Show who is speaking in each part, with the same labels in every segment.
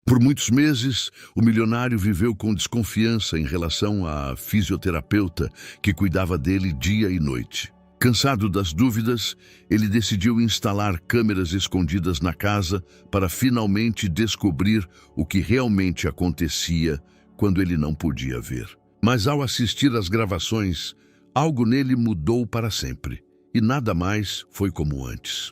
Speaker 1: Por muitos meses, o milionário viveu com desconfiança em relação à fisioterapeuta que cuidava dele dia e noite. Cansado das dúvidas, ele decidiu instalar câmeras escondidas na casa para finalmente descobrir o que realmente acontecia quando ele não podia ver. Mas ao assistir às gravações, algo nele mudou para sempre, e nada mais foi como antes.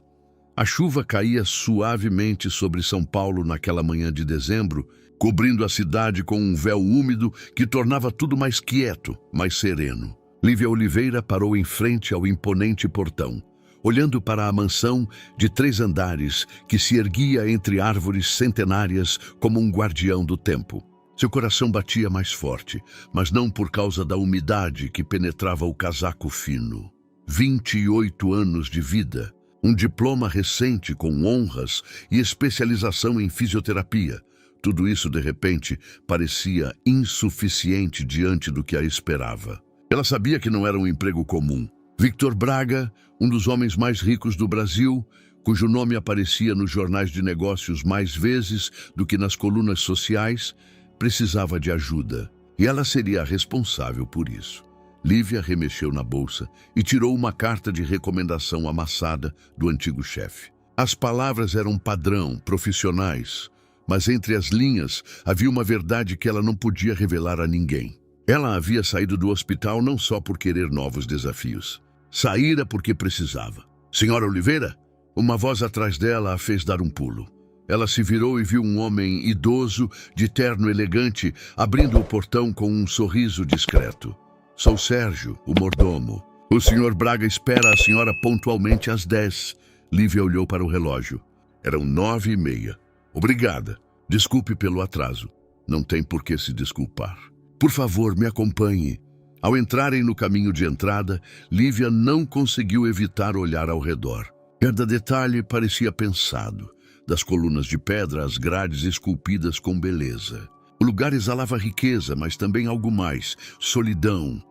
Speaker 1: A chuva caía suavemente sobre São Paulo naquela manhã de dezembro, cobrindo a cidade com um véu úmido que tornava tudo mais quieto, mais sereno. Lívia Oliveira parou em frente ao imponente portão, olhando para a mansão de 3 andares que se erguia entre árvores centenárias como um guardião do tempo. Seu coração batia mais forte, mas não por causa da umidade que penetrava o casaco fino. 28 anos de vida, um diploma recente com honras e especialização em fisioterapia. Tudo isso, de repente, parecia insuficiente diante do que a esperava. Ela sabia que não era um emprego comum. Victor Braga, um dos homens mais ricos do Brasil, cujo nome aparecia nos jornais de negócios mais vezes do que nas colunas sociais, precisava de ajuda, e ela seria a responsável por isso. Lívia remexeu na bolsa e tirou uma carta de recomendação amassada do antigo chefe. As palavras eram padrão, profissionais, mas entre as linhas havia uma verdade que ela não podia revelar a ninguém. Ela havia saído do hospital não só por querer novos desafios. Saíra porque precisava. Senhora Oliveira? Uma voz atrás dela a fez dar um pulo. Ela se virou e viu um homem idoso, de terno elegante, abrindo o portão com um sorriso discreto. Sou Sérgio, o mordomo. O senhor Braga espera a senhora pontualmente às 10. Lívia olhou para o relógio. Eram 9h30. Obrigada. Desculpe pelo atraso. Não tem por que se desculpar. Por favor, me acompanhe. Ao entrarem no caminho de entrada, Lívia não conseguiu evitar olhar ao redor. Cada detalhe parecia pensado. Das colunas de pedra às grades esculpidas com beleza. O lugar exalava riqueza, mas também algo mais, solidão.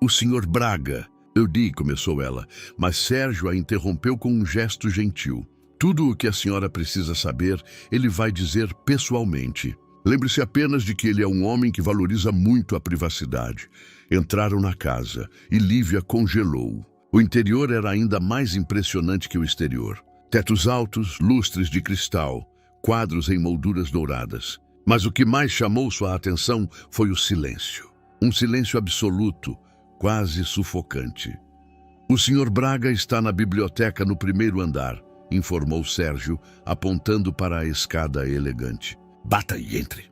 Speaker 1: O senhor Braga, começou ela, mas Sérgio a interrompeu com um gesto gentil. Tudo o que a senhora precisa saber, ele vai dizer pessoalmente. Lembre-se apenas de que ele é um homem que valoriza muito a privacidade. Entraram na casa e Lívia congelou. O interior era ainda mais impressionante que o exterior. Tetos altos, lustres de cristal, quadros em molduras douradas. Mas o que mais chamou sua atenção foi o silêncio. Um silêncio absoluto, quase sufocante. O senhor Braga está na biblioteca no 1º andar, informou Sérgio, apontando para a escada elegante. Bata e entre.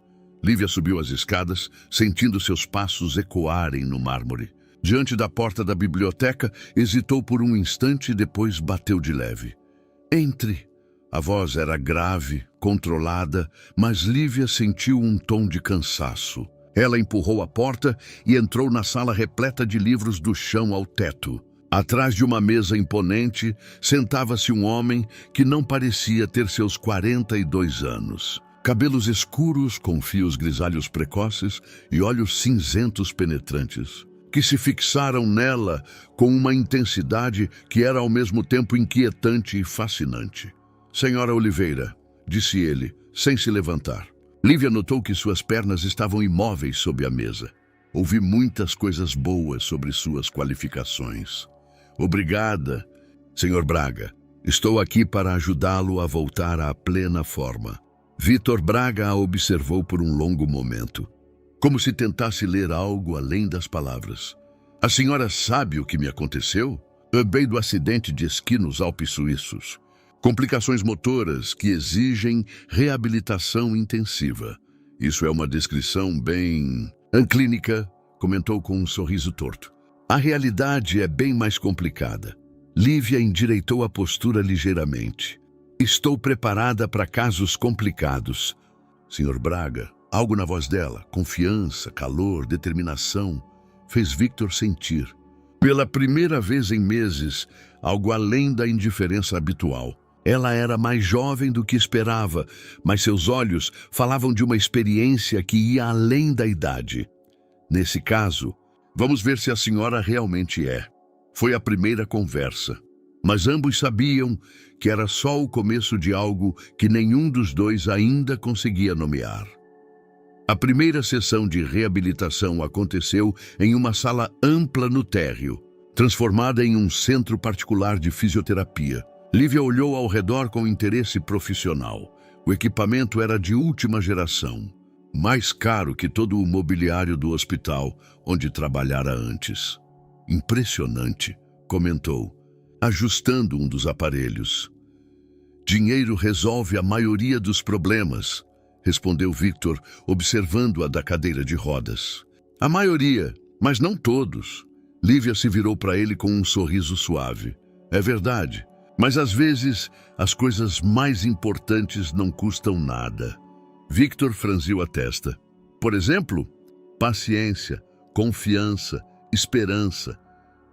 Speaker 1: Lívia subiu as escadas, sentindo seus passos ecoarem no mármore. Diante da porta da biblioteca, hesitou por um instante e depois bateu de leve. Entre. A voz era grave, controlada, mas Lívia sentiu um tom de cansaço. Ela empurrou a porta e entrou na sala repleta de livros do chão ao teto. Atrás de uma mesa imponente, sentava-se um homem que não parecia ter seus 42 anos. Cabelos escuros com fios grisalhos precoces e olhos cinzentos penetrantes, que se fixaram nela com uma intensidade que era ao mesmo tempo inquietante e fascinante. Senhora Oliveira, disse ele, sem se levantar. Lívia notou que suas pernas estavam imóveis sob a mesa. Ouvi muitas coisas boas sobre suas qualificações. Obrigada, senhor Braga. Estou aqui para ajudá-lo a voltar à plena forma. Victor Braga a observou por um longo momento, como se tentasse ler algo além das palavras. A senhora sabe o que me aconteceu? Bem do acidente de esqui nos Alpes Suíços. Complicações motoras que exigem reabilitação intensiva. Isso é uma descrição bem clínica, comentou com um sorriso torto. A realidade é bem mais complicada. Lívia endireitou a postura ligeiramente. Estou preparada para casos complicados. Senhor Braga, algo na voz dela, confiança, calor, determinação, fez Victor sentir. Pela primeira vez em meses, algo além da indiferença habitual. Ela era mais jovem do que esperava, mas seus olhos falavam de uma experiência que ia além da idade. Nesse caso, vamos ver se a senhora realmente é. Foi a primeira conversa. Mas ambos sabiam que era só o começo de algo que nenhum dos dois ainda conseguia nomear. A primeira sessão de reabilitação aconteceu em uma sala ampla no térreo, transformada em um centro particular de fisioterapia. Lívia olhou ao redor com interesse profissional. O equipamento era de última geração, mais caro que todo o mobiliário do hospital onde trabalhara antes. Impressionante, comentou, ajustando um dos aparelhos. Dinheiro resolve a maioria dos problemas, respondeu Victor, observando-a da cadeira de rodas. A maioria, mas não todos. Lívia se virou para ele com um sorriso suave. É verdade, mas às vezes as coisas mais importantes não custam nada. Victor franziu a testa. Por exemplo, paciência, confiança, esperança.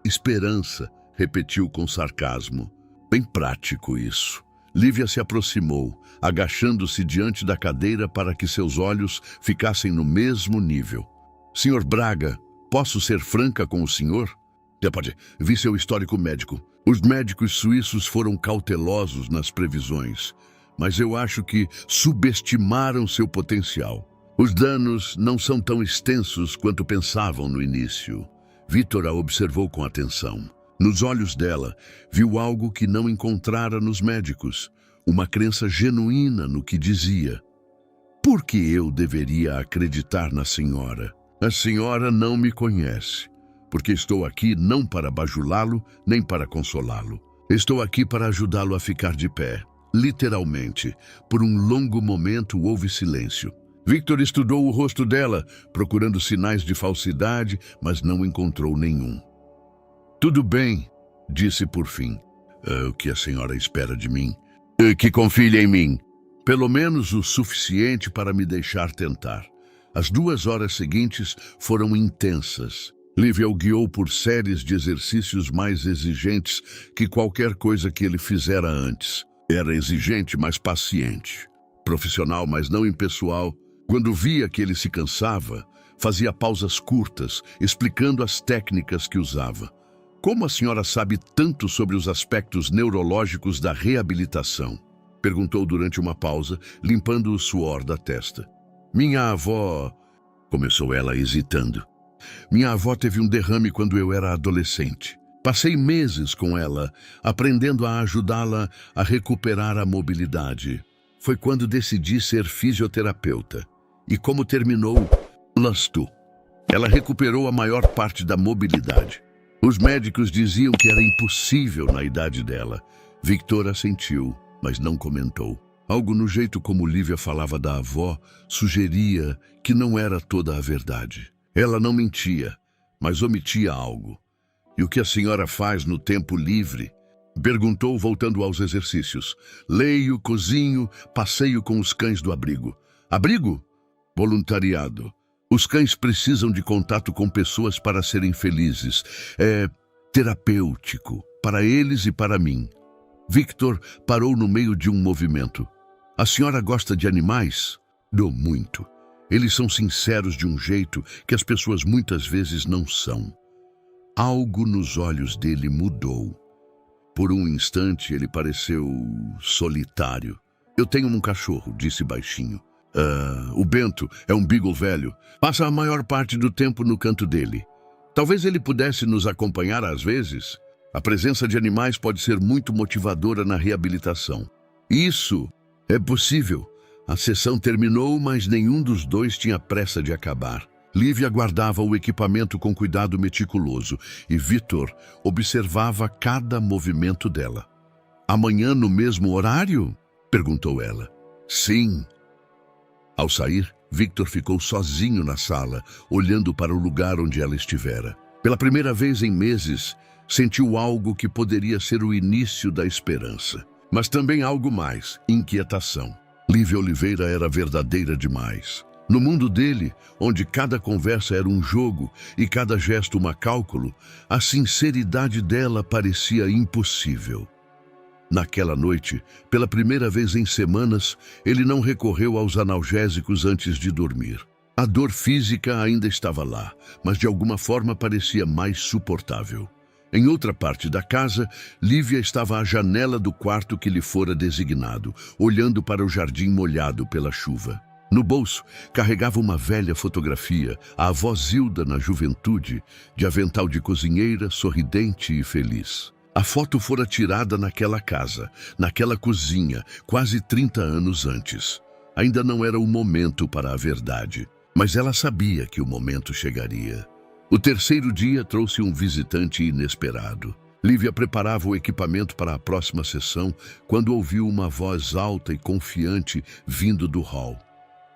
Speaker 1: Esperança, repetiu com sarcasmo. Bem prático isso. Lívia se aproximou, agachando-se diante da cadeira para que seus olhos ficassem no mesmo nível. Senhor Braga, posso ser franca com o senhor? Pode. Vi seu histórico médico. Os médicos suíços foram cautelosos nas previsões, mas eu acho que subestimaram seu potencial. Os danos não são tão extensos quanto pensavam no início. Victor a observou com atenção. Nos olhos dela, viu algo que não encontrara nos médicos, uma crença genuína no que dizia. Por que eu deveria acreditar na senhora? A senhora não me conhece, porque estou aqui não para bajulá-lo, nem para consolá-lo. Estou aqui para ajudá-lo a ficar de pé. Literalmente, por um longo momento houve silêncio. Victor estudou o rosto dela, procurando sinais de falsidade, mas não encontrou nenhum. Tudo bem, disse por fim. O que a senhora espera de mim? Que confie em mim. Pelo menos o suficiente para me deixar tentar. As 2 horas seguintes foram intensas. Lívia o guiou por séries de exercícios mais exigentes que qualquer coisa que ele fizera antes. Era exigente, mas paciente. Profissional, mas não impessoal. Quando via que ele se cansava, fazia pausas curtas, explicando as técnicas que usava. Como a senhora sabe tanto sobre os aspectos neurológicos da reabilitação? Perguntou durante uma pausa, limpando o suor da testa. Minha avó... Começou ela hesitando. Minha avó teve um derrame quando eu era adolescente. Passei meses com ela, aprendendo a ajudá-la a recuperar a mobilidade. Foi quando decidi ser fisioterapeuta. E como terminou, lastu. Ela recuperou a maior parte da mobilidade. Os médicos diziam que era impossível na idade dela. Victor assentiu, mas não comentou. Algo no jeito como Lívia falava da avó sugeria que não era toda a verdade. Ela não mentia, mas omitia algo. E o que a senhora faz no tempo livre? Perguntou, voltando aos exercícios. Leio, cozinho, passeio com os cães do abrigo. Abrigo? Voluntariado. Os cães precisam de contato com pessoas para serem felizes. É terapêutico, para eles e para mim. Victor parou no meio de um movimento. A senhora gosta de animais? Dou muito. Eles são sinceros de um jeito que as pessoas muitas vezes não são. Algo nos olhos dele mudou. Por um instante ele pareceu solitário. Eu tenho um cachorro, disse baixinho. O Bento é um beagle velho. Passa a maior parte do tempo no canto dele. Talvez ele pudesse nos acompanhar às vezes. A presença de animais pode ser muito motivadora na reabilitação. Isso é possível. A sessão terminou, mas nenhum dos dois tinha pressa de acabar. Lívia guardava o equipamento com cuidado meticuloso e Victor observava cada movimento dela. Amanhã no mesmo horário? Perguntou ela. Sim. Ao sair, Victor ficou sozinho na sala, olhando para o lugar onde ela estivera. Pela primeira vez em meses, sentiu algo que poderia ser o início da esperança. Mas também algo mais, inquietação. Lívia Oliveira era verdadeira demais. No mundo dele, onde cada conversa era um jogo e cada gesto uma cálculo, a sinceridade dela parecia impossível. Naquela noite, pela primeira vez em semanas, ele não recorreu aos analgésicos antes de dormir. A dor física ainda estava lá, mas de alguma forma parecia mais suportável. Em outra parte da casa, Lívia estava à janela do quarto que lhe fora designado, olhando para o jardim molhado pela chuva. No bolso, carregava uma velha fotografia, a avó Zilda na juventude, de avental de cozinheira, sorridente e feliz. A foto fora tirada naquela casa, naquela cozinha, quase 30 anos antes. Ainda não era o momento para a verdade, mas ela sabia que o momento chegaria. O terceiro dia trouxe um visitante inesperado. Lívia preparava o equipamento para a próxima sessão quando ouviu uma voz alta e confiante vindo do hall.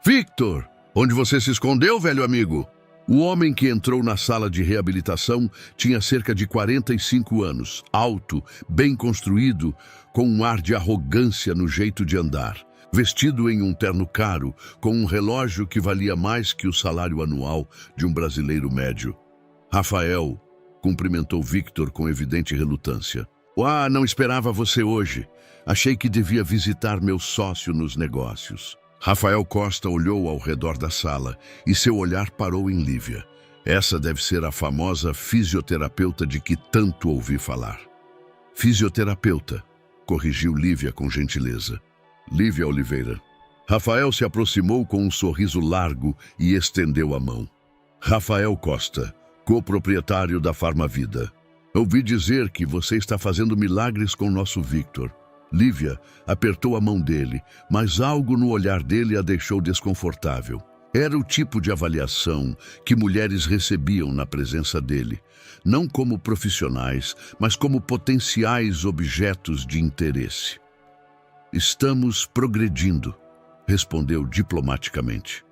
Speaker 1: Victor, onde você se escondeu, velho amigo? O homem que entrou na sala de reabilitação tinha cerca de 45 anos, alto, bem construído, com um ar de arrogância no jeito de andar. Vestido em um terno caro, com um relógio que valia mais que o salário anual de um brasileiro médio. Rafael cumprimentou Victor com evidente relutância. Não esperava você hoje. Achei que devia visitar meu sócio nos negócios. Rafael Costa olhou ao redor da sala e seu olhar parou em Lívia. Essa deve ser a famosa fisioterapeuta de que tanto ouvi falar. Fisioterapeuta, corrigiu Lívia com gentileza. Lívia Oliveira. Rafael se aproximou com um sorriso largo e estendeu a mão. Rafael Costa, coproprietário da Farmavida. Ouvi dizer que você está fazendo milagres com nosso Victor. Lívia apertou a mão dele, mas algo no olhar dele a deixou desconfortável. Era o tipo de avaliação que mulheres recebiam na presença dele, não como profissionais, mas como potenciais objetos de interesse. Estamos progredindo, respondeu diplomaticamente.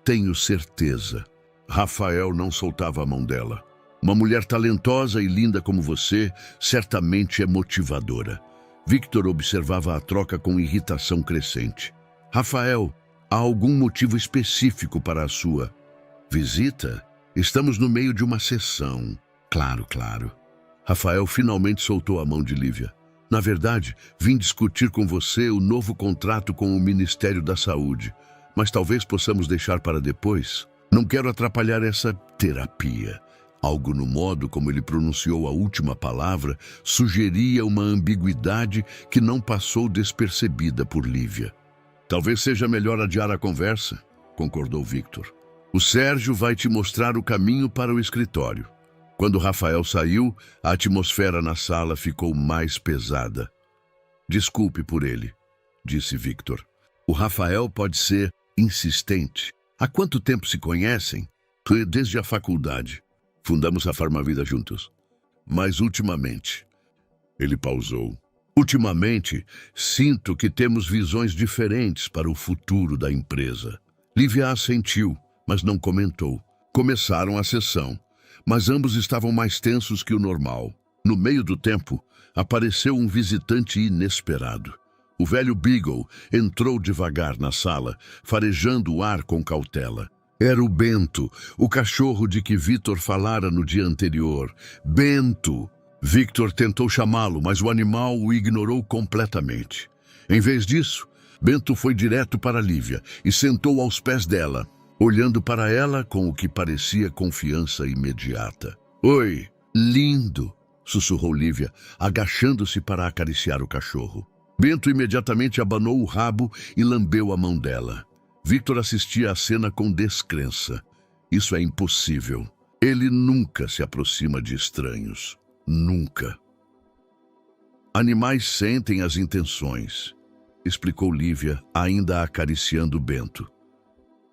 Speaker 1: Tenho certeza. Rafael não soltava a mão dela. Uma mulher talentosa e linda como você certamente é motivadora. Victor observava a troca com irritação crescente. Rafael, há algum motivo específico para a sua visita? Estamos no meio de uma sessão. Claro. Rafael finalmente soltou a mão de Lívia. Na verdade, vim discutir com você o novo contrato com o Ministério da Saúde, mas talvez possamos deixar para depois. Não quero atrapalhar essa terapia. Algo no modo como ele pronunciou a última palavra sugeria uma ambiguidade que não passou despercebida por Lívia. Talvez seja melhor adiar a conversa, concordou Victor. O Sérgio vai te mostrar o caminho para o escritório. Quando Rafael saiu, a atmosfera na sala ficou mais pesada. Desculpe por ele, disse Victor. O Rafael pode ser insistente. Há quanto tempo se conhecem? Desde a faculdade. Fundamos a Farmavida juntos. Mas ultimamente... Ele pausou. Ultimamente, sinto que temos visões diferentes para o futuro da empresa. Lívia assentiu, mas não comentou. Começaram a sessão, mas ambos estavam mais tensos que o normal. No meio do tempo, apareceu um visitante inesperado. O velho Beagle entrou devagar na sala, farejando o ar com cautela. Era o Bento, o cachorro de que Victor falara no dia anterior. Bento! Victor tentou chamá-lo, mas o animal o ignorou completamente. Em vez disso, Bento foi direto para Lívia e sentou aos pés dela, olhando para ela com o que parecia confiança imediata. Oi, lindo! Sussurrou Lívia, agachando-se para acariciar o cachorro. Bento imediatamente abanou o rabo e lambeu a mão dela. Victor assistia à cena com descrença. Isso é impossível. Ele nunca se aproxima de estranhos. Nunca. Animais sentem as intenções, explicou Lívia, ainda acariciando Bento.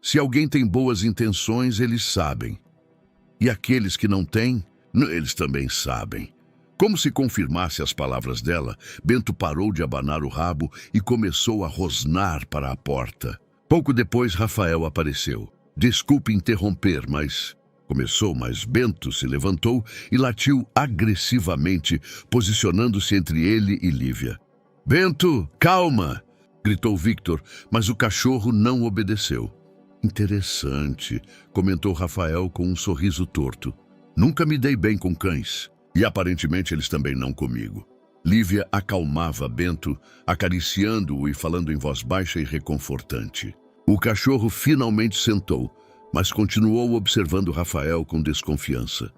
Speaker 1: Se alguém tem boas intenções, eles sabem. E aqueles que não têm, eles também sabem. Como se confirmasse as palavras dela, Bento parou de abanar o rabo e começou a rosnar para a porta. Pouco depois, Rafael apareceu. Desculpe interromper, mas Bento se levantou e latiu agressivamente, posicionando-se entre ele e Lívia. Bento, calma! Gritou Victor, mas o cachorro não obedeceu. Interessante, comentou Rafael com um sorriso torto. Nunca me dei bem com cães, e aparentemente eles também não comigo. Lívia acalmava Bento, acariciando-o e falando em voz baixa e reconfortante. O cachorro finalmente sentou, mas continuou observando Rafael com desconfiança.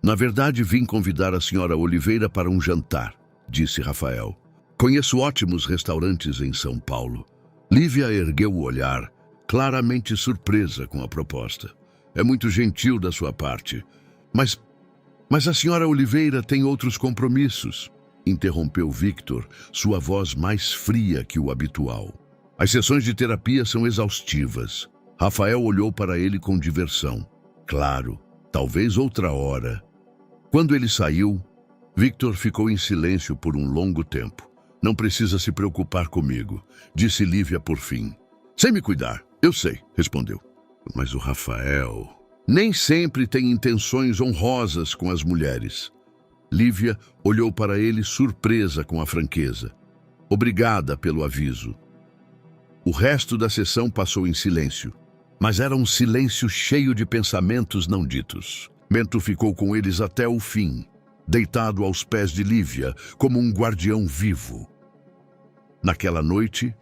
Speaker 1: Na verdade, vim convidar a senhora Oliveira para um jantar, disse Rafael. Conheço ótimos restaurantes em São Paulo. Lívia ergueu o olhar, claramente surpresa com a proposta. É muito gentil da sua parte. Mas a senhora Oliveira tem outros compromissos, interrompeu Victor, sua voz mais fria que o habitual. As sessões de terapia são exaustivas. Rafael olhou para ele com diversão. Claro, talvez outra hora. Quando ele saiu, Victor ficou em silêncio por um longo tempo. Não precisa se preocupar comigo, disse Lívia por fim. Sem me cuidar, eu sei, respondeu. Mas o Rafael nem sempre tem intenções honrosas com as mulheres. Lívia olhou para ele surpresa com a franqueza. Obrigada pelo aviso. O resto da sessão passou em silêncio, mas era um silêncio cheio de pensamentos não ditos. Mento ficou com eles até o fim, deitado aos pés de Lívia, como um guardião vivo. Naquela noite,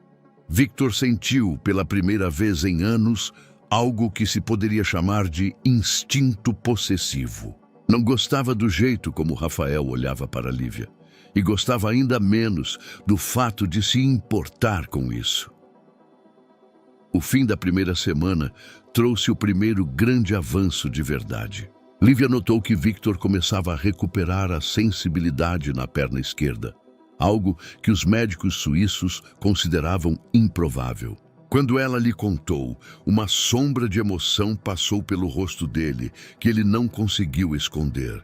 Speaker 1: Victor sentiu, pela primeira vez em anos, algo que se poderia chamar de instinto possessivo. Não gostava do jeito como Rafael olhava para Lívia, e gostava ainda menos do fato de se importar com isso. O fim da primeira semana trouxe o primeiro grande avanço de verdade. Lívia notou que Victor começava a recuperar a sensibilidade na perna esquerda, algo que os médicos suíços consideravam improvável. Quando ela lhe contou, uma sombra de emoção passou pelo rosto dele, que ele não conseguiu esconder.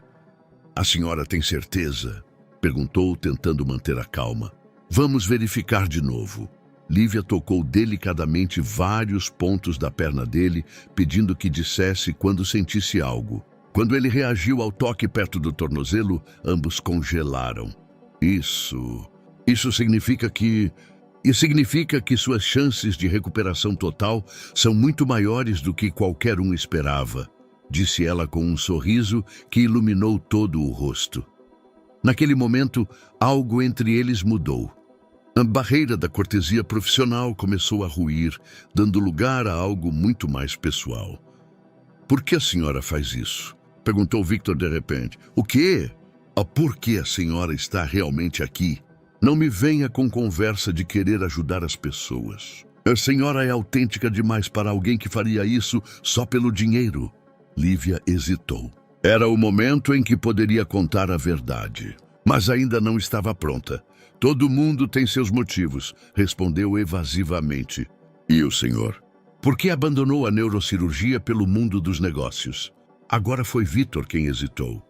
Speaker 1: A senhora tem certeza? Perguntou, tentando manter a calma. Vamos verificar de novo. Lívia tocou delicadamente vários pontos da perna dele, pedindo que dissesse quando sentisse algo. Quando ele reagiu ao toque perto do tornozelo, ambos congelaram. Isso significa que... E significa que suas chances de recuperação total são muito maiores do que qualquer um esperava, disse ela com um sorriso que iluminou todo o rosto. Naquele momento, algo entre eles mudou. A barreira da cortesia profissional começou a ruir, dando lugar a algo muito mais pessoal. Por que a senhora faz isso? Perguntou Victor de repente. O quê? Por que a senhora está realmente aqui? Não me venha com conversa de querer ajudar as pessoas. A senhora é autêntica demais para alguém que faria isso só pelo dinheiro. Lívia hesitou. Era o momento em que poderia contar a verdade, mas ainda não estava pronta. Todo mundo tem seus motivos, respondeu evasivamente. E o senhor? Por que abandonou a neurocirurgia pelo mundo dos negócios? Agora foi Victor quem hesitou.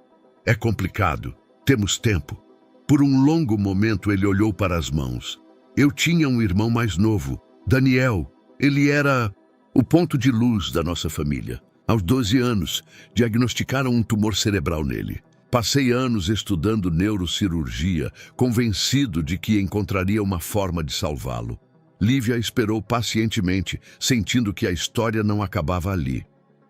Speaker 1: É complicado. Temos tempo. Por um longo momento ele olhou para as mãos. Eu tinha um irmão mais novo, Daniel. Ele era o ponto de luz da nossa família. Aos 12 anos, diagnosticaram um tumor cerebral nele. Passei anos estudando neurocirurgia, convencido de que encontraria uma forma de salvá-lo. Lívia esperou pacientemente, sentindo que a história não acabava ali.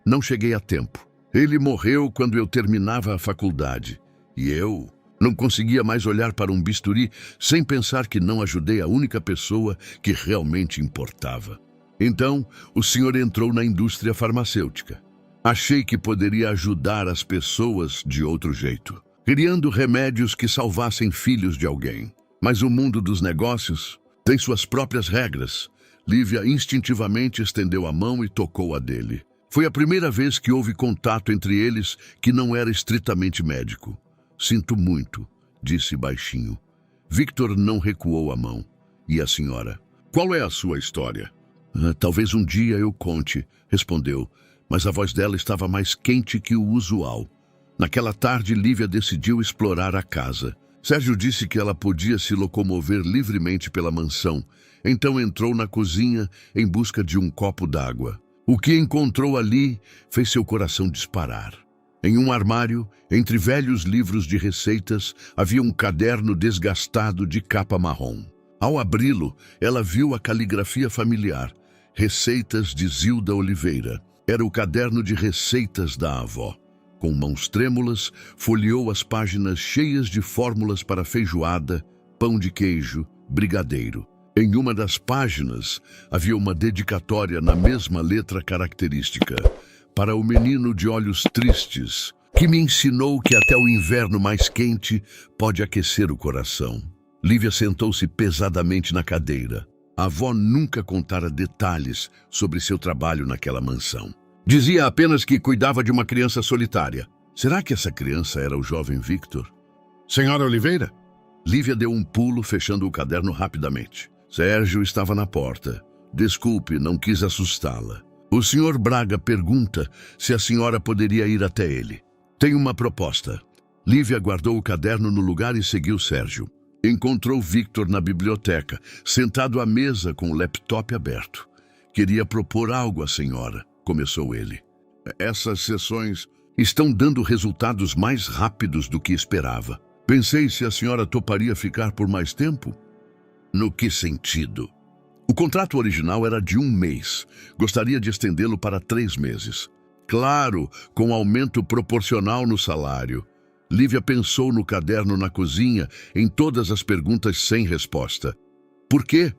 Speaker 1: Não cheguei a tempo. Ele morreu quando eu terminava a faculdade. E eu não conseguia mais olhar para um bisturi sem pensar que não ajudei a única pessoa que realmente importava. Então, o senhor entrou na indústria farmacêutica. Achei que poderia ajudar as pessoas de outro jeito, criando remédios que salvassem filhos de alguém. Mas o mundo dos negócios tem suas próprias regras. Lívia instintivamente estendeu a mão e tocou a dele. Foi a primeira vez que houve contato entre eles que não era estritamente médico. Sinto muito, disse baixinho. Victor não recuou a mão. E a senhora? Qual é a sua história? Talvez um dia eu conte, respondeu, mas a voz dela estava mais quente que o usual. Naquela tarde, Lívia decidiu explorar a casa. Sérgio disse que ela podia se locomover livremente pela mansão, então entrou na cozinha em busca de um copo d'água. O que encontrou ali fez seu coração disparar. Em um armário, entre velhos livros de receitas, havia um caderno desgastado de capa marrom. Ao abri-lo, ela viu a caligrafia familiar, Receitas de Zilda Oliveira. Era o caderno de receitas da avó. Com mãos trêmulas, folheou as páginas cheias de fórmulas para feijoada, pão de queijo, brigadeiro. Em uma das páginas, havia uma dedicatória na mesma letra característica. Para o menino de olhos tristes, que me ensinou que até o inverno mais quente pode aquecer o coração. Lívia sentou-se pesadamente na cadeira. A avó nunca contara detalhes sobre seu trabalho naquela mansão. Dizia apenas que cuidava de uma criança solitária. Será que essa criança era o jovem Victor? Senhora Oliveira? Lívia deu um pulo, fechando o caderno rapidamente. Sérgio estava na porta. Desculpe, não quis assustá-la. O senhor Braga pergunta se a senhora poderia ir até ele. Tenho uma proposta. Lívia guardou o caderno no lugar e seguiu Sérgio. Encontrou Victor na biblioteca, sentado à mesa com o laptop aberto. Queria propor algo à senhora, começou ele. Essas sessões estão dando resultados mais rápidos do que esperava. Pensei se a senhora toparia ficar por mais tempo. No que sentido? O contrato original era de 1 mês. Gostaria de estendê-lo para 3 meses. Claro, com aumento proporcional no salário. Lívia pensou no caderno na cozinha, em todas as perguntas sem resposta. Por quê?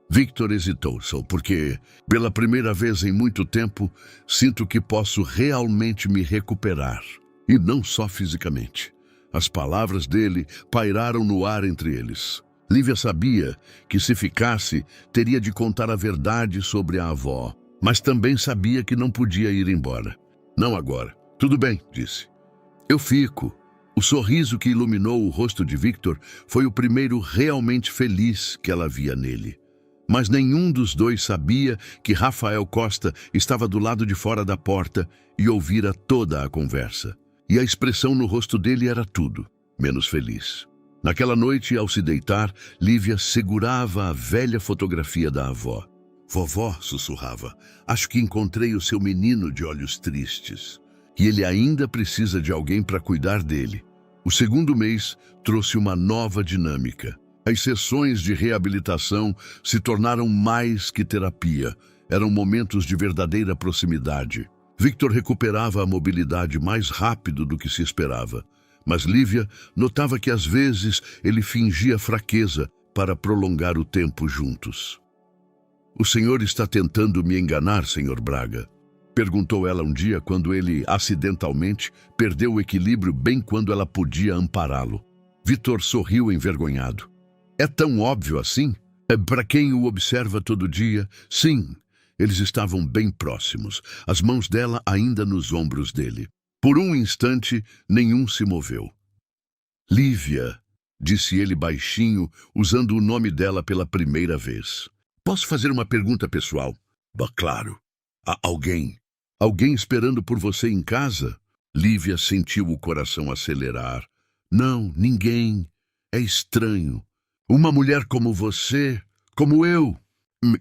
Speaker 1: Victor hesitou, porque, pela primeira vez em muito tempo, sinto que posso realmente me recuperar. E não só fisicamente. As palavras dele pairaram no ar entre eles. Lívia sabia que, se ficasse, teria de contar a verdade sobre a avó, mas também sabia que não podia ir embora. Não agora. Tudo bem, disse. Eu fico. O sorriso que iluminou o rosto de Victor foi o primeiro realmente feliz que ela via nele. Mas nenhum dos dois sabia que Rafael Costa estava do lado de fora da porta e ouvira toda a conversa. E a expressão no rosto dele era tudo, menos feliz. Naquela noite, ao se deitar, Lívia segurava a velha fotografia da avó. Vovó, sussurrava, acho que encontrei o seu menino de olhos tristes. E ele ainda precisa de alguém para cuidar dele. O segundo mês trouxe uma nova dinâmica. As sessões de reabilitação se tornaram mais que terapia. Eram momentos de verdadeira proximidade. Victor recuperava a mobilidade mais rápido do que se esperava. Mas Lívia notava que às vezes ele fingia fraqueza para prolongar o tempo juntos. O senhor está tentando me enganar, senhor Braga? Perguntou ela um dia quando ele, acidentalmente, perdeu o equilíbrio bem quando ela podia ampará-lo. Victor sorriu envergonhado. É tão óbvio assim? Para quem o observa todo dia, sim. Eles estavam bem próximos, as mãos dela ainda nos ombros dele. Por um instante, nenhum se moveu. Lívia, disse ele baixinho, usando o nome dela pela primeira vez. Posso fazer uma pergunta pessoal? Claro. Há alguém esperando por você em casa? Lívia sentiu o coração acelerar. Não, ninguém. É estranho. Uma mulher como você, como eu,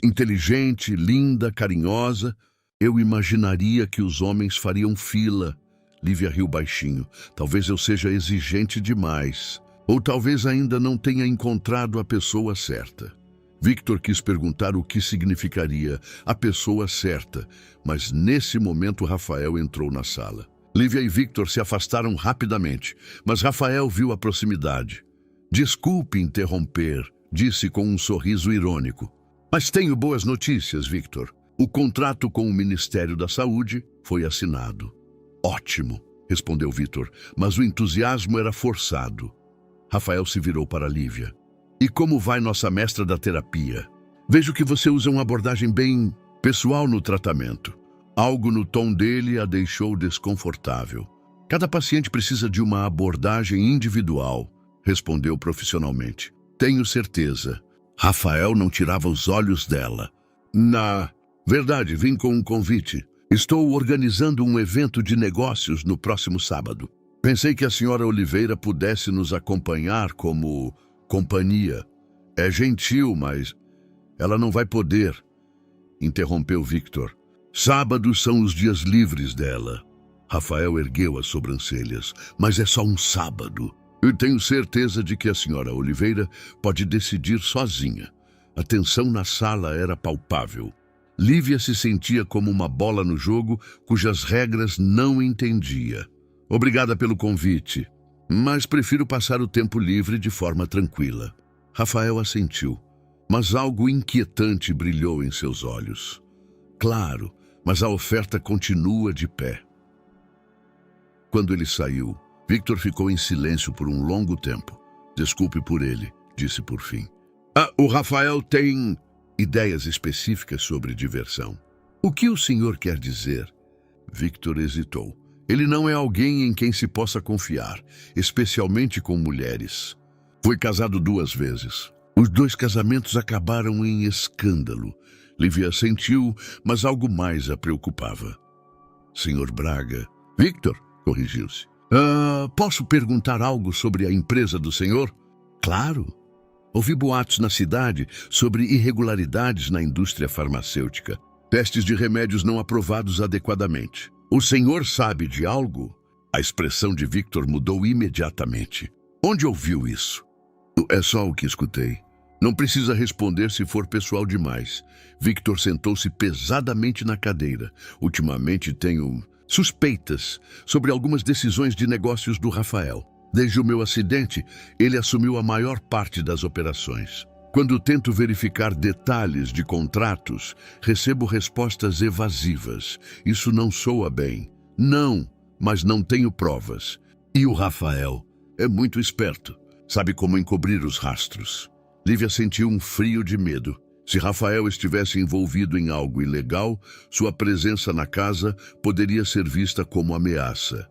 Speaker 1: inteligente, linda, carinhosa, eu imaginaria que os homens fariam fila. Lívia riu baixinho. Talvez eu seja exigente demais. Ou talvez ainda não tenha encontrado a pessoa certa. Victor quis perguntar o que significaria a pessoa certa, mas nesse momento Rafael entrou na sala. Lívia e Victor se afastaram rapidamente, mas Rafael viu a proximidade. Desculpe interromper, disse com um sorriso irônico. Mas tenho boas notícias, Victor. O contrato com o Ministério da Saúde foi assinado. Ótimo, respondeu Victor, mas o entusiasmo era forçado. Rafael se virou para Lívia. E como vai nossa mestra da terapia? Vejo que você usa uma abordagem bem pessoal no tratamento. Algo no tom dele a deixou desconfortável. Cada paciente precisa de uma abordagem individual, respondeu profissionalmente. Tenho certeza. Rafael não tirava os olhos dela. Na verdade, vim com um convite. Estou organizando um evento de negócios no próximo sábado. Pensei que a senhora Oliveira pudesse nos acompanhar como companhia. É gentil, mas ela não vai poder, interrompeu Victor. Sábados são os dias livres dela. Rafael ergueu as sobrancelhas. Mas é só um sábado. Eu tenho certeza de que a senhora Oliveira pode decidir sozinha. A tensão na sala era palpável. Lívia se sentia como uma bola no jogo cujas regras não entendia. Obrigada pelo convite, mas prefiro passar o tempo livre de forma tranquila. Rafael assentiu, mas algo inquietante brilhou em seus olhos. Claro, mas a oferta continua de pé. Quando ele saiu, Victor ficou em silêncio por um longo tempo. Desculpe por ele, disse por fim. O Rafael tem ideias específicas sobre diversão. O que o senhor quer dizer? Victor hesitou. Ele não é alguém em quem se possa confiar, especialmente com mulheres. Foi casado 2 vezes. Os 2 casamentos acabaram em escândalo. Lívia sentiu, mas algo mais a preocupava. Senhor Braga... Victor, corrigiu-se. Posso perguntar algo sobre a empresa do senhor? Claro. Ouvi boatos na cidade sobre irregularidades na indústria farmacêutica. Testes de remédios não aprovados adequadamente. O senhor sabe de algo? A expressão de Victor mudou imediatamente. Onde ouviu isso? É só o que escutei. Não precisa responder se for pessoal demais. Victor sentou-se pesadamente na cadeira. Ultimamente tenho suspeitas sobre algumas decisões de negócios do Rafael. Desde o meu acidente, ele assumiu a maior parte das operações. Quando tento verificar detalhes de contratos, recebo respostas evasivas. Isso não soa bem. Não, mas não tenho provas. E o Rafael é muito esperto. Sabe como encobrir os rastros. Lívia sentiu um frio de medo. Se Rafael estivesse envolvido em algo ilegal, sua presença na casa poderia ser vista como ameaça.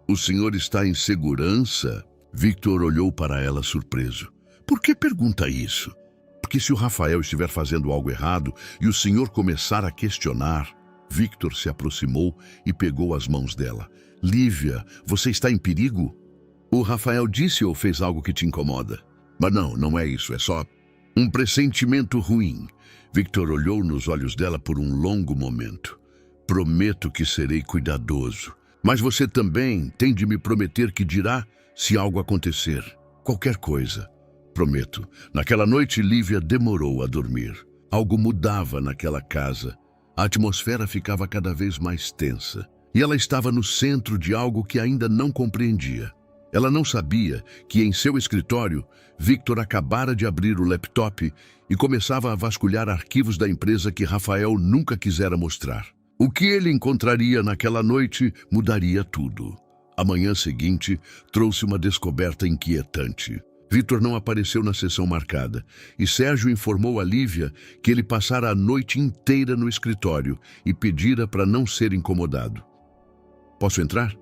Speaker 1: O senhor está em segurança? Victor olhou para ela surpreso. Por que pergunta isso? Porque se o Rafael estiver fazendo algo errado e o senhor começar a questionar... Victor se aproximou e pegou as mãos dela. Lívia, você está em perigo? O Rafael disse ou fez algo que te incomoda? Mas não é isso, é só um pressentimento ruim. Victor olhou nos olhos dela por um longo momento. Prometo que serei cuidadoso. Mas você também tem de me prometer que dirá se algo acontecer. Qualquer coisa. Prometo. Naquela noite, Lívia demorou a dormir. Algo mudava naquela casa. A atmosfera ficava cada vez mais tensa. E ela estava no centro de algo que ainda não compreendia. Ela não sabia que em seu escritório, Victor acabara de abrir o laptop e começava a vasculhar arquivos da empresa que Rafael nunca quisera mostrar. O que ele encontraria naquela noite mudaria tudo. A manhã seguinte trouxe uma descoberta inquietante. Victor não apareceu na sessão marcada e Sérgio informou a Lívia que ele passara a noite inteira no escritório e pedira para não ser incomodado. Posso entrar?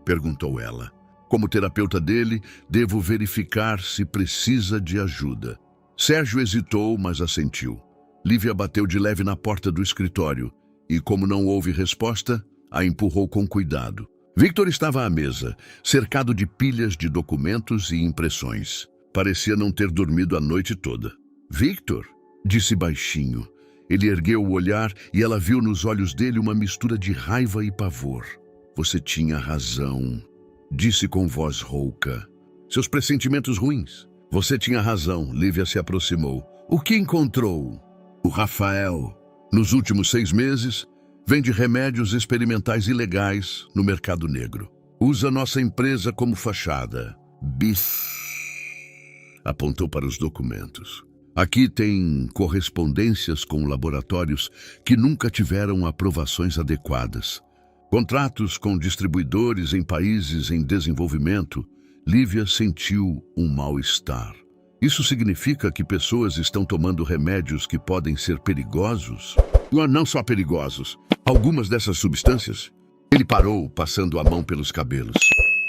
Speaker 1: Perguntou ela. Como terapeuta dele, devo verificar se precisa de ajuda. Sérgio hesitou, mas assentiu. Lívia bateu de leve na porta do escritório e, como não houve resposta, a empurrou com cuidado. Victor estava à mesa, cercado de pilhas de documentos e impressões. Parecia não ter dormido a noite toda. Victor, disse baixinho. Ele ergueu o olhar e ela viu nos olhos dele uma mistura de raiva e pavor. Você tinha razão, disse com voz rouca. Seus pressentimentos ruins. Você tinha razão, Lívia se aproximou. O que encontrou? O Rafael, nos últimos 6 meses, vende remédios experimentais ilegais no mercado negro. Usa nossa empresa como fachada. Apontou para os documentos. Aqui tem correspondências com laboratórios que nunca tiveram aprovações adequadas. Contratos com distribuidores em países em desenvolvimento. Lívia sentiu um mal-estar. Isso significa que pessoas estão tomando remédios que podem ser perigosos? Não só perigosos. Algumas dessas substâncias? Ele parou, passando a mão pelos cabelos.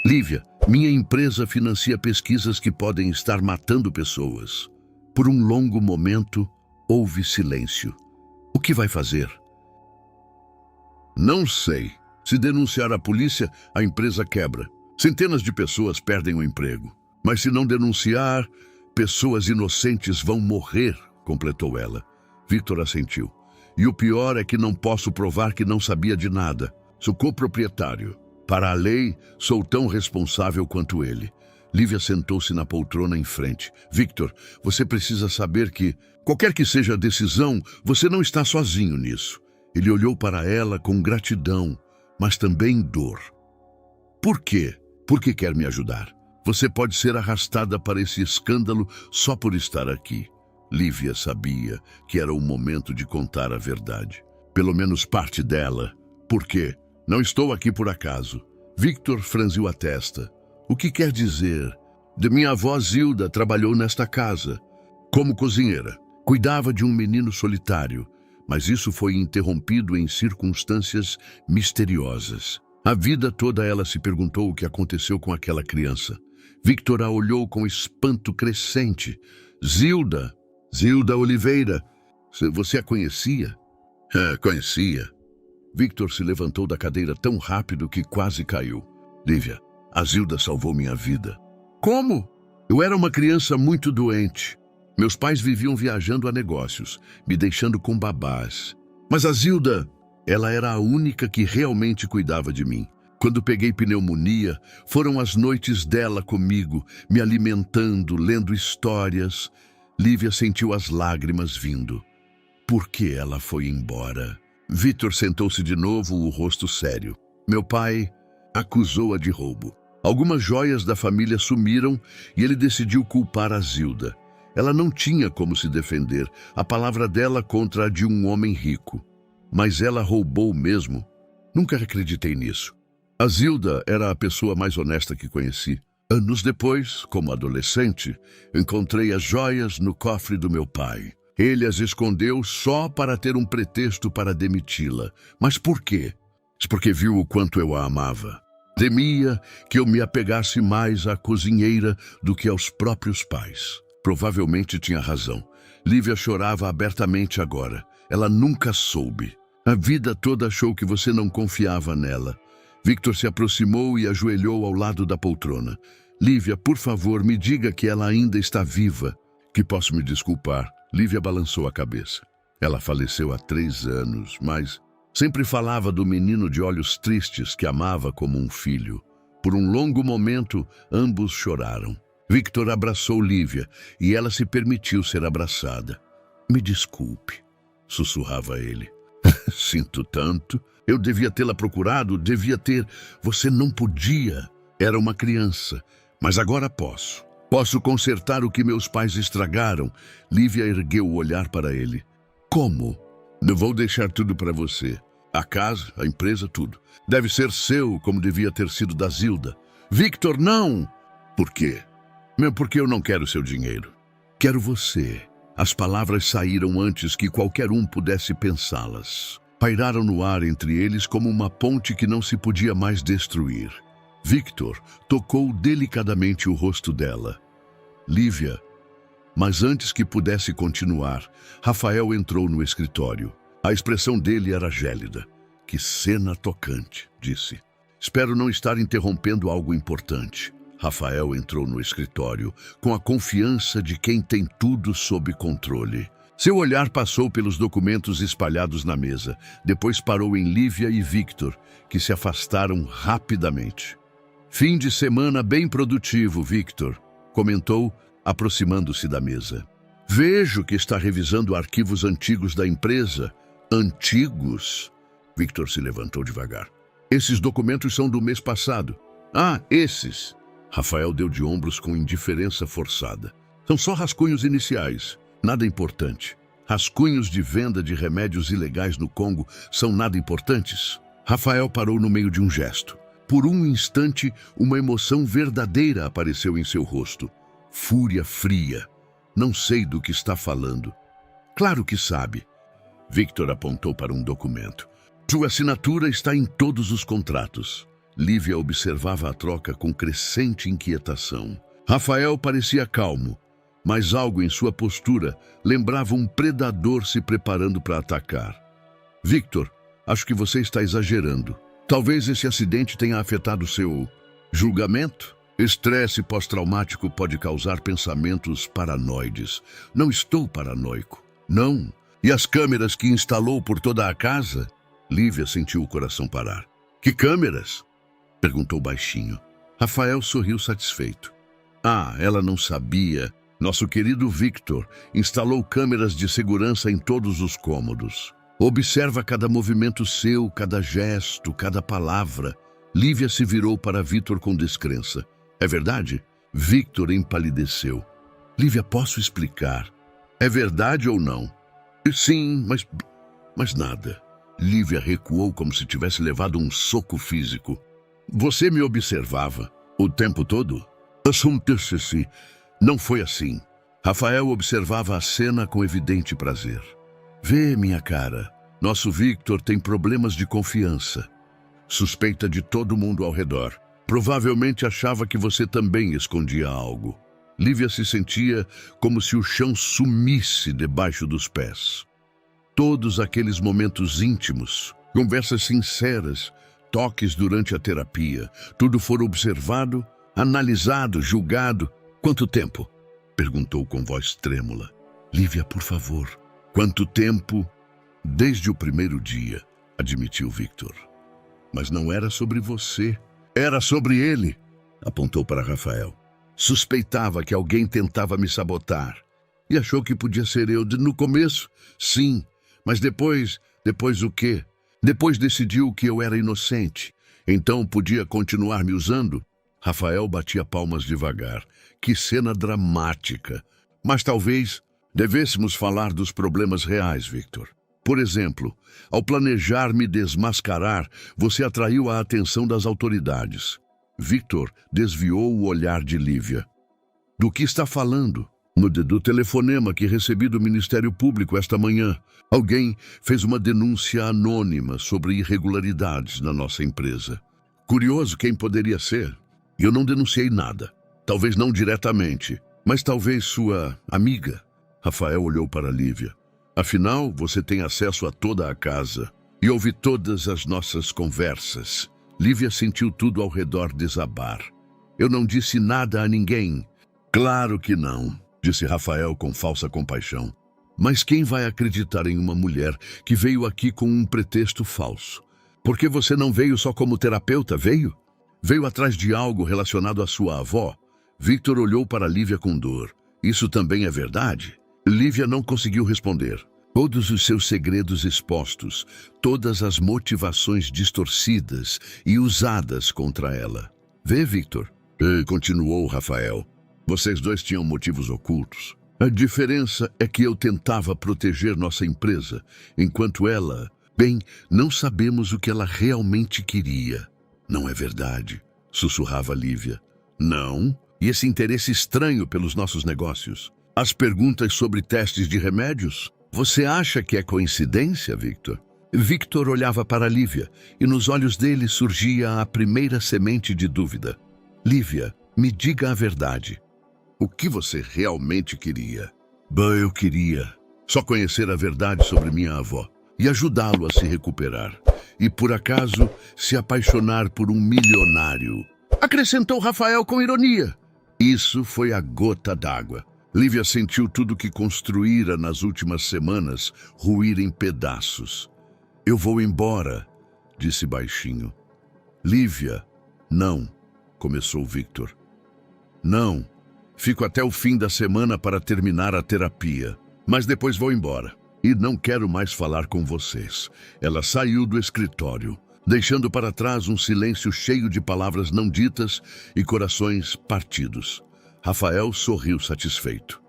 Speaker 1: Lívia, minha empresa financia pesquisas que podem estar matando pessoas. Por um longo momento, houve silêncio. O que vai fazer? Não sei. Se denunciar a polícia, a empresa quebra. Centenas de pessoas perdem o emprego. Mas se não denunciar, pessoas inocentes vão morrer, completou ela. Victor assentiu. E o pior é que não posso provar que não sabia de nada. Sou coproprietário. Para a lei, sou tão responsável quanto ele. Lívia sentou-se na poltrona em frente. Victor, você precisa saber que, qualquer que seja a decisão, você não está sozinho nisso. Ele olhou para ela com gratidão, mas também dor. Por quê? Por que quer me ajudar? Você pode ser arrastada para esse escândalo só por estar aqui. Lívia sabia que era o momento de contar a verdade. Pelo menos parte dela. Por quê? Não estou aqui por acaso. Victor franziu a testa. O que quer dizer? De minha avó Zilda trabalhou nesta casa, como cozinheira. Cuidava de um menino solitário, mas isso foi interrompido em circunstâncias misteriosas. A vida toda ela se perguntou o que aconteceu com aquela criança. Victor a olhou com espanto crescente. Zilda Oliveira. Você a conhecia? Conhecia. Victor se levantou da cadeira tão rápido que quase caiu. Lívia, a Zilda salvou minha vida. Como? Eu era uma criança muito doente. Meus pais viviam viajando a negócios, me deixando com babás. Mas a Zilda, ela era a única que realmente cuidava de mim. Quando peguei pneumonia, foram as noites dela comigo, me alimentando, lendo histórias. Lívia sentiu as lágrimas vindo. Por que ela foi embora? Victor sentou-se de novo, o rosto sério. Meu pai acusou-a de roubo. Algumas joias da família sumiram e ele decidiu culpar a Zilda. Ela não tinha como se defender, a palavra dela contra a de um homem rico. Mas ela roubou mesmo. Nunca acreditei nisso. A Zilda era a pessoa mais honesta que conheci. Anos depois, como adolescente, encontrei as joias no cofre do meu pai. Ele as escondeu só para ter um pretexto para demiti-la. Mas por quê? Porque viu o quanto eu a amava. Temia que eu me apegasse mais à cozinheira do que aos próprios pais. Provavelmente tinha razão. Lívia chorava abertamente agora. Ela nunca soube. A vida toda achou que você não confiava nela. Victor se aproximou e ajoelhou ao lado da poltrona. Lívia, por favor, me diga que ela ainda está viva. Que posso me desculpar. Lívia balançou a cabeça. Ela faleceu há 3 anos, mas sempre falava do menino de olhos tristes que amava como um filho. Por um longo momento, ambos choraram. Victor abraçou Lívia e ela se permitiu ser abraçada. Me desculpe, sussurrava ele. Sinto tanto. Eu devia tê-la procurado, devia ter... Você não podia. Era uma criança, mas agora posso. Posso consertar o que meus pais estragaram. Lívia ergueu o olhar para ele. Como? Eu vou deixar tudo para você. A casa, a empresa, tudo. Deve ser seu, como devia ter sido da Zilda. Victor, não! Por quê? Porque eu não quero seu dinheiro. Quero você. As palavras saíram antes que qualquer um pudesse pensá-las. Pairaram no ar entre eles como uma ponte que não se podia mais destruir. Victor tocou delicadamente o rosto dela. Lívia. Mas antes que pudesse continuar, Rafael entrou no escritório. A expressão dele era gélida. Que cena tocante, disse. Espero não estar interrompendo algo importante. Rafael entrou no escritório com a confiança de quem tem tudo sob controle. Seu olhar passou pelos documentos espalhados na mesa. Depois parou em Lívia e Victor, que se afastaram rapidamente. Fim de semana bem produtivo, Victor, comentou, aproximando-se da mesa. Vejo que está revisando arquivos antigos da empresa. Antigos? Victor se levantou devagar. Esses documentos são do mês passado. Ah, esses. Rafael deu de ombros com indiferença forçada. São só rascunhos iniciais, nada importante. Rascunhos de venda de remédios ilegais no Congo são nada importantes? Rafael parou no meio de um gesto. Por um instante, uma emoção verdadeira apareceu em seu rosto. Fúria fria. Não sei do que está falando. Claro que sabe. Victor apontou para um documento. Sua assinatura está em todos os contratos. Lívia observava a troca com crescente inquietação. Rafael parecia calmo, mas algo em sua postura lembrava um predador se preparando para atacar. Victor, acho que você está exagerando. Talvez esse acidente tenha afetado seu julgamento? Estresse pós-traumático pode causar pensamentos paranoides. Não estou paranoico. Não. E as câmeras que instalou por toda a casa? Lívia sentiu o coração parar. Que câmeras? Perguntou baixinho. Rafael sorriu satisfeito. Ah, ela não sabia. Nosso querido Victor instalou câmeras de segurança em todos os cômodos. Observa cada movimento seu, cada gesto, cada palavra. Lívia se virou para Victor com descrença. É verdade? Victor empalideceu. Lívia, posso explicar? É verdade ou não? Sim, mas nada. Lívia recuou como se tivesse levado um soco físico. Você me observava o tempo todo? Acontece-se. Não foi assim. Rafael observava a cena com evidente prazer. Vê, minha cara, nosso Victor tem problemas de confiança. Suspeita de todo mundo ao redor. Provavelmente achava que você também escondia algo. Lívia se sentia como se o chão sumisse debaixo dos pés. Todos aqueles momentos íntimos, conversas sinceras, toques durante a terapia, tudo foi observado, analisado, julgado. Quanto tempo? Perguntou com voz trêmula. Lívia, por favor. Quanto tempo? Desde o primeiro dia, admitiu Victor. Mas não era sobre você, era sobre ele, apontou para Rafael. Suspeitava que alguém tentava me sabotar. E achou que podia ser eu. No começo, sim. Mas depois o quê? Depois decidiu que eu era inocente. Então podia continuar me usando? Rafael batia palmas devagar. Que cena dramática. Mas talvez devêssemos falar dos problemas reais, Victor. Por exemplo, ao planejar me desmascarar, você atraiu a atenção das autoridades. Victor desviou o olhar de Lívia. Do que está falando? Do telefonema que recebi do Ministério Público esta manhã. Alguém fez uma denúncia anônima sobre irregularidades na nossa empresa. Curioso quem poderia ser. Eu não denunciei nada. Talvez não diretamente, mas talvez sua amiga. Rafael olhou para Lívia. Afinal, você tem acesso a toda a casa e ouve todas as nossas conversas. Lívia sentiu tudo ao redor desabar. Eu não disse nada a ninguém. Claro que não, disse Rafael com falsa compaixão. Mas quem vai acreditar em uma mulher que veio aqui com um pretexto falso? Porque você não veio só como terapeuta, veio? Veio atrás de algo relacionado à sua avó? Victor olhou para Lívia com dor. Isso também é verdade? Lívia não conseguiu responder. Todos os seus segredos expostos, todas as motivações distorcidas e usadas contra ela. Vê, Victor? Continuou Rafael. Vocês dois tinham motivos ocultos. A diferença é que eu tentava proteger nossa empresa, enquanto ela... Bem, não sabemos o que ela realmente queria. Não é verdade, sussurrava Lívia. Não? E esse interesse estranho pelos nossos negócios? As perguntas sobre testes de remédios? Você acha que é coincidência, Victor? Victor olhava para Lívia e nos olhos dele surgia a primeira semente de dúvida. Lívia, me diga a verdade. O que você realmente queria? Eu queria só conhecer a verdade sobre minha avó e ajudá-lo a se recuperar. E, por acaso, se apaixonar por um milionário. Acrescentou Rafael com ironia. Isso foi a gota d'água. Lívia sentiu tudo que construíra nas últimas semanas ruir em pedaços. Eu vou embora, disse baixinho. Lívia, não, começou Victor. Não, fico até o fim da semana para terminar a terapia, mas depois vou embora. E não quero mais falar com vocês. Ela saiu do escritório, deixando para trás um silêncio cheio de palavras não ditas e corações partidos. Rafael sorriu satisfeito.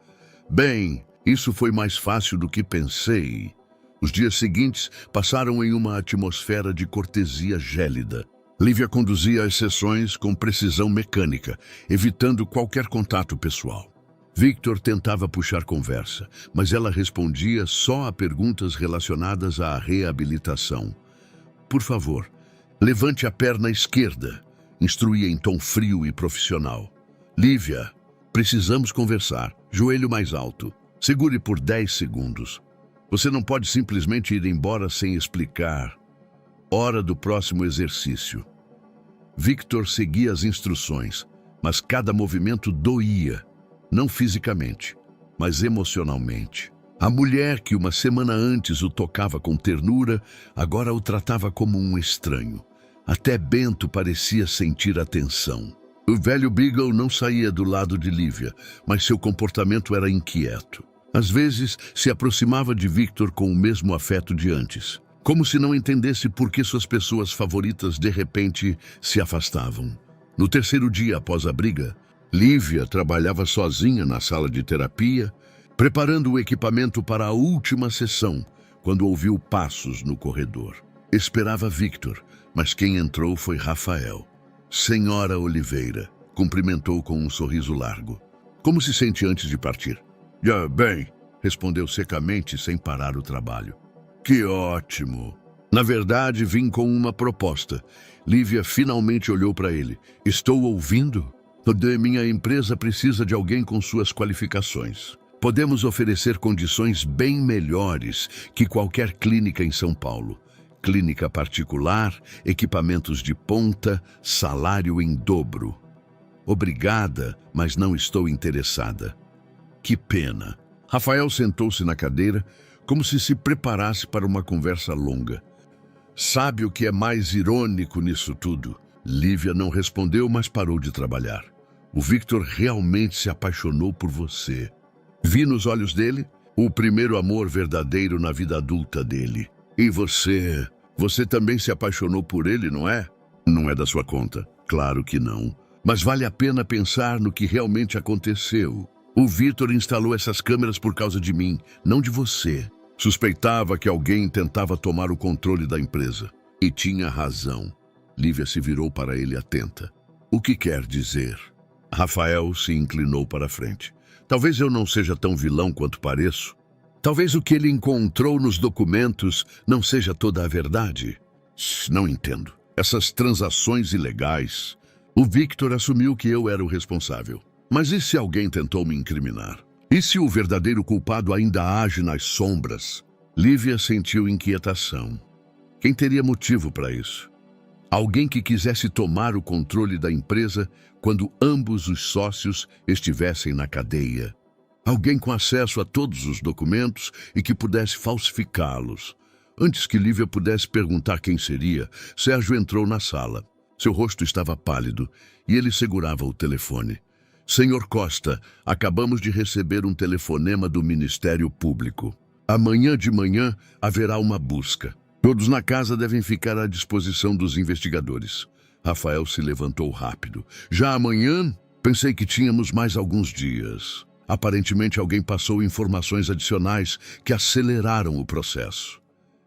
Speaker 1: Bem, isso foi mais fácil do que pensei. Os dias seguintes passaram em uma atmosfera de cortesia gélida. Lívia conduzia as sessões com precisão mecânica, evitando qualquer contato pessoal. Victor tentava puxar conversa, mas ela respondia só a perguntas relacionadas à reabilitação. Por favor, levante a perna esquerda, instruía em tom frio e profissional. Lívia, precisamos conversar. Joelho mais alto. Segure por 10 segundos. Você não pode simplesmente ir embora sem explicar. Hora do próximo exercício. Victor seguia as instruções, mas cada movimento doía. Não fisicamente, mas emocionalmente. A mulher que uma semana antes o tocava com ternura, agora o tratava como um estranho. Até Bento parecia sentir a tensão. O velho Beagle não saía do lado de Lívia, mas seu comportamento era inquieto. Às vezes, se aproximava de Victor com o mesmo afeto de antes, como se não entendesse por que suas pessoas favoritas de repente se afastavam. No terceiro dia após a briga, Lívia trabalhava sozinha na sala de terapia, preparando o equipamento para a última sessão, quando ouviu passos no corredor. Esperava Victor, mas quem entrou foi Rafael. Senhora Oliveira, cumprimentou com um sorriso largo. Como se sente antes de partir? Bem, respondeu secamente sem parar o trabalho. Que ótimo! Na verdade, vim com uma proposta. Lívia finalmente olhou para ele. Estou ouvindo? Minha empresa precisa de alguém com suas qualificações. Podemos oferecer condições bem melhores que qualquer clínica em São Paulo. Clínica particular, equipamentos de ponta, salário em dobro. Obrigada, mas não estou interessada. Que pena. Rafael sentou-se na cadeira, como se preparasse para uma conversa longa. Sabe o que é mais irônico nisso tudo? Lívia não respondeu, mas parou de trabalhar. O Victor realmente se apaixonou por você. Vi nos olhos dele o primeiro amor verdadeiro na vida adulta dele. E você? Você também se apaixonou por ele, não é? Não é da sua conta. Claro que não. Mas vale a pena pensar no que realmente aconteceu. O Victor instalou essas câmeras por causa de mim, não de você. Suspeitava que alguém tentava tomar o controle da empresa. E tinha razão. Lívia se virou para ele atenta. O que quer dizer? Rafael se inclinou para a frente. Talvez eu não seja tão vilão quanto pareço. Talvez o que ele encontrou nos documentos não seja toda a verdade. Não entendo. Essas transações ilegais. O Victor assumiu que eu era o responsável. Mas e se alguém tentou me incriminar? E se o verdadeiro culpado ainda age nas sombras? Lívia sentiu inquietação. Quem teria motivo para isso? Alguém que quisesse tomar o controle da empresa quando ambos os sócios estivessem na cadeia. Alguém com acesso a todos os documentos e que pudesse falsificá-los. Antes que Lívia pudesse perguntar quem seria, Sérgio entrou na sala. Seu rosto estava pálido e ele segurava o telefone. Senhor Costa, acabamos de receber um telefonema do Ministério Público. Amanhã de manhã haverá uma busca. Todos na casa devem ficar à disposição dos investigadores. Rafael se levantou rápido. Já amanhã? Pensei que tínhamos mais alguns dias. Aparentemente alguém passou informações adicionais que aceleraram o processo.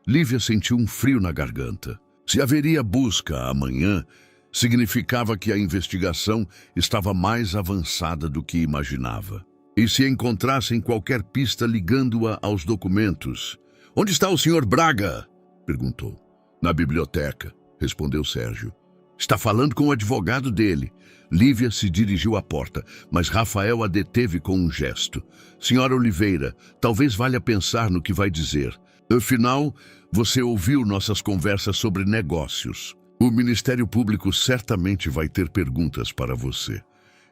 Speaker 1: Lívia sentiu um frio na garganta. Se haveria busca amanhã, significava que a investigação estava mais avançada do que imaginava. E se encontrassem qualquer pista ligando-a aos documentos? Onde está o Sr. Braga? Perguntou. Na biblioteca, respondeu Sérgio. Está falando com o advogado dele. Lívia se dirigiu à porta, mas Rafael a deteve com um gesto. Senhora Oliveira, talvez valha pensar no que vai dizer. Afinal, você ouviu nossas conversas sobre negócios. O Ministério Público certamente vai ter perguntas para você.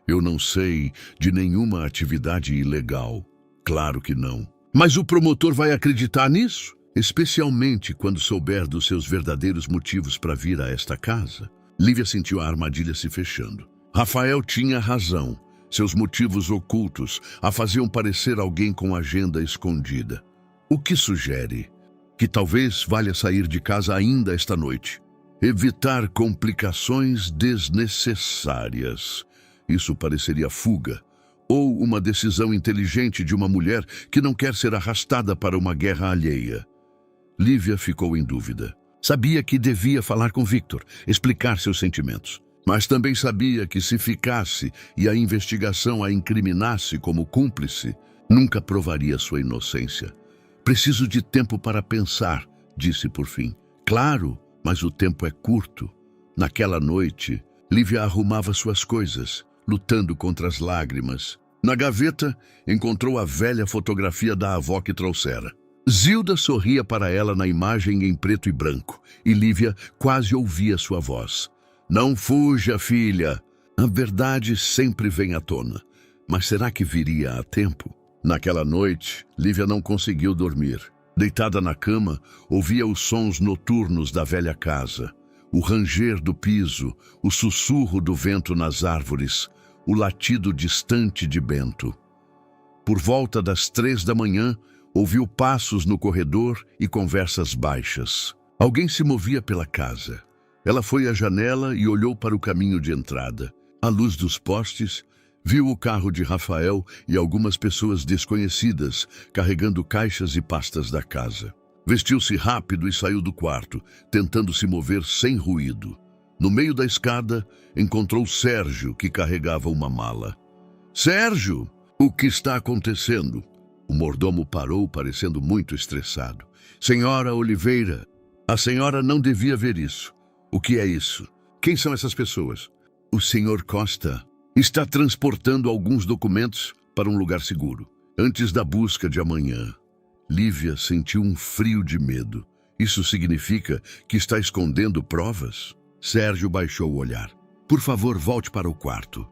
Speaker 1: Eu não sei de nenhuma atividade ilegal. Claro que não. Mas o promotor vai acreditar nisso? Especialmente quando souber dos seus verdadeiros motivos para vir a esta casa. Lívia sentiu a armadilha se fechando. Rafael tinha razão. Seus motivos ocultos a faziam parecer alguém com agenda escondida. O que sugere? Que talvez valha sair de casa ainda esta noite. Evitar complicações desnecessárias. Isso pareceria fuga. Ou uma decisão inteligente de uma mulher que não quer ser arrastada para uma guerra alheia. Lívia ficou em dúvida. Sabia que devia falar com Victor, explicar seus sentimentos. Mas também sabia que se ficasse e a investigação a incriminasse como cúmplice, nunca provaria sua inocência. Preciso de tempo para pensar, disse por fim. Claro, mas o tempo é curto. Naquela noite, Lívia arrumava suas coisas, lutando contra as lágrimas. Na gaveta, encontrou a velha fotografia da avó que trouxera. Zilda sorria para ela na imagem em preto e branco, e Lívia quase ouvia sua voz. Não fuja, filha. A verdade sempre vem à tona. Mas será que viria a tempo? Naquela noite, Lívia não conseguiu dormir. Deitada na cama, ouvia os sons noturnos da velha casa. O ranger do piso, o sussurro do vento nas árvores, o latido distante de Bento. Por volta das 3 da manhã, ouviu passos no corredor e conversas baixas. Alguém se movia pela casa. Ela foi à janela e olhou para o caminho de entrada. À luz dos postes, viu o carro de Rafael e algumas pessoas desconhecidas carregando caixas e pastas da casa. Vestiu-se rápido e saiu do quarto, tentando se mover sem ruído. No meio da escada, encontrou Sérgio, que carregava uma mala. Sérgio, o que está acontecendo? O mordomo parou, parecendo muito estressado. Senhora Oliveira, a senhora não devia ver isso. O que é isso? Quem são essas pessoas? O senhor Costa está transportando alguns documentos para um lugar seguro, antes da busca de amanhã. Lívia sentiu um frio de medo. Isso significa que está escondendo provas? Sérgio baixou o olhar. Por favor, volte para o quarto.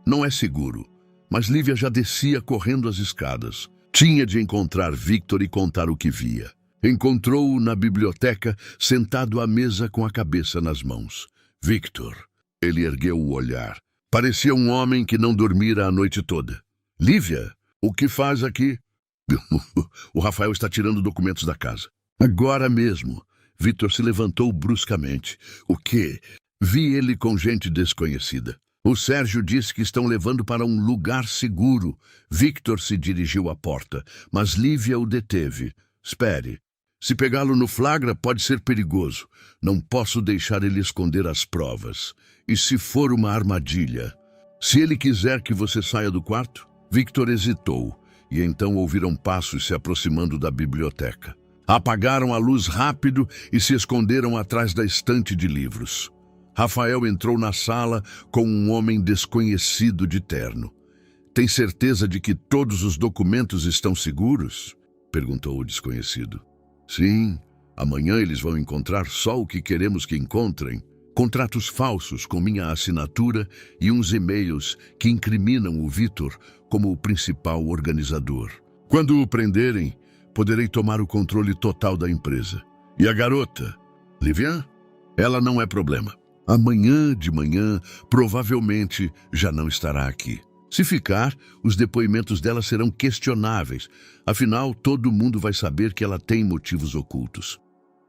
Speaker 1: Não é seguro, mas Lívia já descia correndo as escadas. Tinha de encontrar Victor e contar o que via. Encontrou-o na biblioteca, sentado à mesa com a cabeça nas mãos. Victor. Ele ergueu o olhar. Parecia um homem que não dormira a noite toda. Lívia, o que faz aqui? O Rafael está tirando documentos da casa. Agora mesmo. Victor se levantou bruscamente. O quê? Vi ele com gente desconhecida. O Sérgio disse que estão levando para um lugar seguro. Victor se dirigiu à porta, mas Lívia o deteve. Espere. Se pegá-lo no flagra, pode ser perigoso. Não posso deixar ele esconder as provas. E se for uma armadilha? Se ele quiser que você saia do quarto? Victor hesitou, e então ouviram passos se aproximando da biblioteca. Apagaram a luz rápido e se esconderam atrás da estante de livros. Rafael entrou na sala com um homem desconhecido de terno. Tem certeza de que todos os documentos estão seguros? Perguntou o desconhecido. Sim, amanhã eles vão encontrar só o que queremos que encontrem. Contratos falsos com minha assinatura e uns e-mails que incriminam o Victor como o principal organizador. Quando o prenderem, poderei tomar o controle total da empresa. E a garota? Lívia? Ela não é problema. Amanhã de manhã, provavelmente, já não estará aqui. Se ficar, os depoimentos dela serão questionáveis. Afinal, todo mundo vai saber que ela tem motivos ocultos.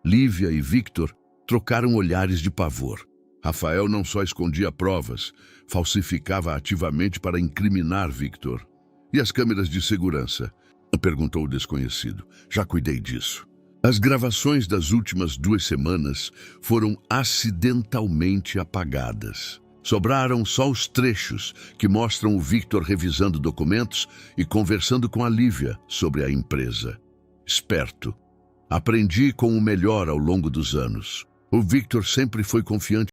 Speaker 1: Lívia e Victor trocaram olhares de pavor. Rafael não só escondia provas, falsificava ativamente para incriminar Victor. E as câmeras de segurança? Perguntou o desconhecido. Já cuidei disso. As gravações das últimas 2 semanas foram acidentalmente apagadas. Sobraram só os trechos que mostram o Victor revisando documentos e conversando com a Lívia sobre a empresa. Esperto. Aprendi com o melhor ao longo dos anos. O Victor sempre foi confiante